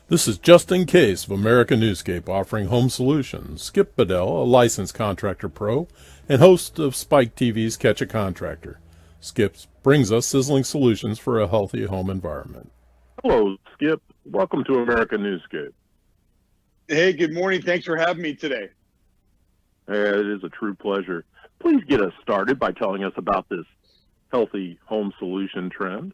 This is Just in Case of America Newscape offering home solutions. Skip Bedell, a licensed contractor pro and host of Spike TV's Catch a Contractor. Skip brings us Sizzling Solutions for a healthy home environment. Hello, Skip. Welcome to America Newscape. Hey, good morning. Thanks for having me today. It is a true pleasure. Please get us started by telling us about this healthy home solution trend.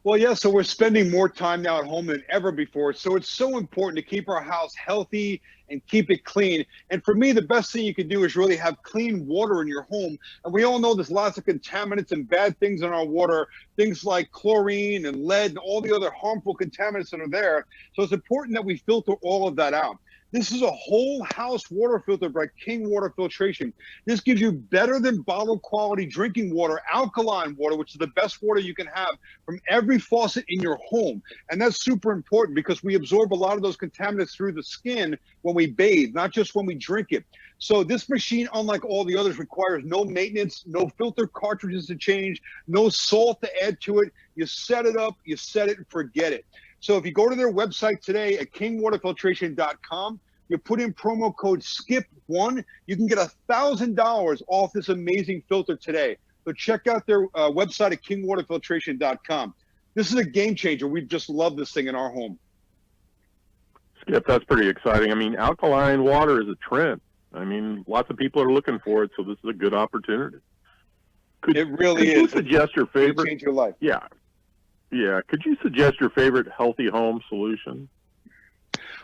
Well, yeah, so we're spending more time now at home than ever before. So it's so important to keep our house healthy and keep it clean. And for me, the best thing you can do is really have clean water in your home. And we all know there's lots of contaminants and bad things in our water, things like chlorine and lead and all the other harmful contaminants that are there. So it's important that we filter all of that out. This is a whole house water filter by King Water Filtration. This gives you better than bottled quality drinking water, alkaline water, which is the best water you can have from every faucet in your home. And that's super important because we absorb a lot of those contaminants through the skin when we bathe, not just when we drink it. So this machine, unlike all the others, requires no maintenance, no filter cartridges to change, no salt to add to it. You set it up, you set it and forget it. So if you go to their website today at kingwaterfiltration.com, you put in promo code SKIP1, you can get $1,000 off this amazing filter today. So check out their website at kingwaterfiltration.com. This is a game changer. We just love this thing in our home. Skip, that's pretty exciting. I mean, alkaline water is a trend. I mean, lots of people are looking for it, so this is a good opportunity. It really could is. You suggest your favorite? Change your life. Yeah. Could you suggest your favorite healthy home solution?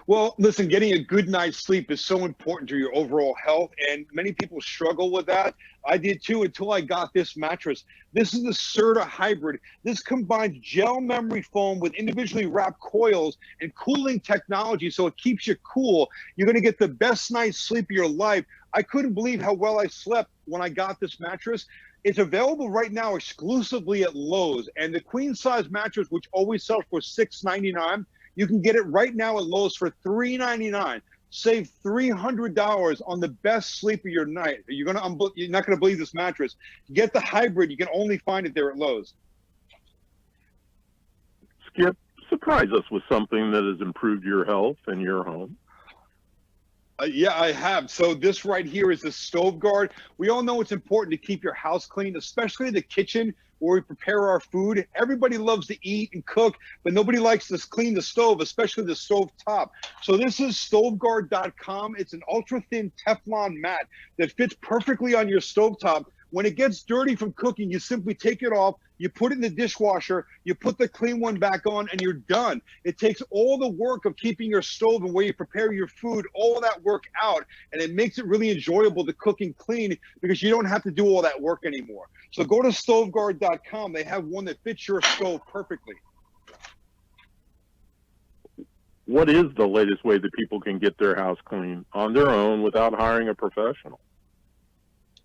Well, listen, getting a good night's sleep is so important to your overall health, and many people struggle with that. I did too until I got this mattress. This is the Serta Hybrid. This combines gel memory foam with individually wrapped coils and cooling technology, so it keeps you cool. You're going to get the best night's sleep of your life. I couldn't believe how well I slept when I got this mattress. It's available right now exclusively at Lowe's, and the queen size mattress, which always sells for $6.99, you can get it right now at Lowe's for $3.99. Save $300 on the best sleep of your night. You're not gonna believe this mattress. Get the hybrid. You can only find it there at Lowe's. Skip, surprise us with something that has improved your health and your home. Yeah, I have. So this right here is the stove guard. We all know it's important to keep your house clean, especially the kitchen where we prepare our food. Everybody loves to eat and cook, but nobody likes to clean the stove, especially the stove top. So this is stoveguard.com. It's an ultra thin Teflon mat that fits perfectly on your stove top. When it gets dirty from cooking, you simply take it off, you put it in the dishwasher, you put the clean one back on, and you're done. It takes all the work of keeping your stove and where you prepare your food, all that work out, and it makes it really enjoyable to cook and clean because you don't have to do all that work anymore. So go to stoveguard.com. They have one that fits your stove perfectly. What is the latest way that people can get their house clean on their own without hiring a professional?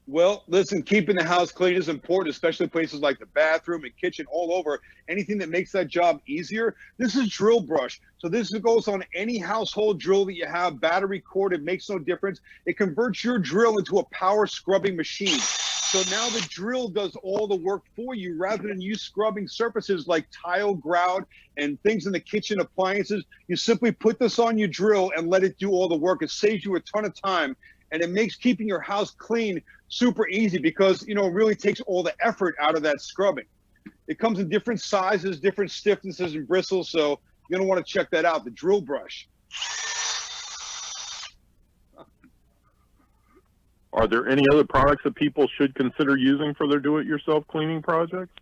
Well, listen, keeping the house clean is important, especially places like the bathroom and kitchen, all over. Anything that makes that job easier. This is drill brush. So this goes on any household drill that you have, battery cord. It makes no difference. It converts your drill into a power scrubbing machine. So now the drill does all the work for you rather than you scrubbing surfaces like tile, grout, and things in the kitchen appliances. You simply put this on your drill and let it do all the work. It saves you a ton of time, and it makes keeping your house clean super easy because, it really takes all the effort out of that scrubbing. It comes in different sizes, different stiffnesses and bristles, so you're going to want to check that out, the drill brush. Are there any other products that people should consider using for their do-it-yourself cleaning projects?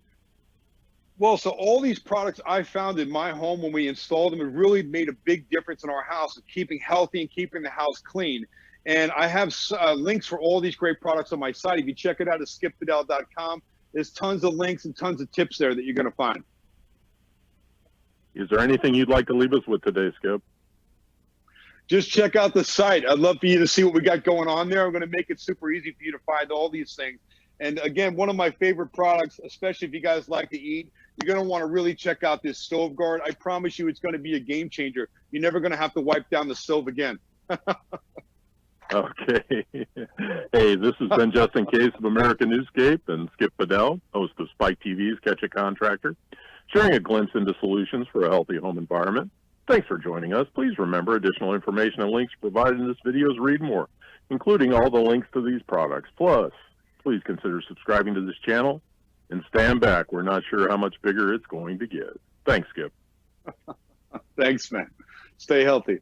Well, so all these products I found in my home when we installed them have really made a big difference in our house of keeping healthy and keeping the house clean. And I have links for all these great products on my site. If you check it out at skipbedell.com, there's tons of links and tons of tips there that you're going to find. Is there anything you'd like to leave us with today, Skip? Just check out the site. I'd love for you to see what we got going on there. I'm going to make it super easy for you to find all these things. And again, one of my favorite products, especially if you guys like to eat, you're going to want to really check out this stove guard. I promise you it's going to be a game changer. You're never going to have to wipe down the stove again. Okay. Hey, this has been Just in Case of America Newscape and Skip Bedell, host of Spike TV's Catch a Contractor, sharing a glimpse into solutions for a healthy home environment. Thanks for joining us. Please remember additional information and links provided in this video is read more, including all the links to these products. Plus, please consider subscribing to this channel and stand back. We're not sure how much bigger it's going to get. Thanks, Skip. Thanks, man. Stay healthy.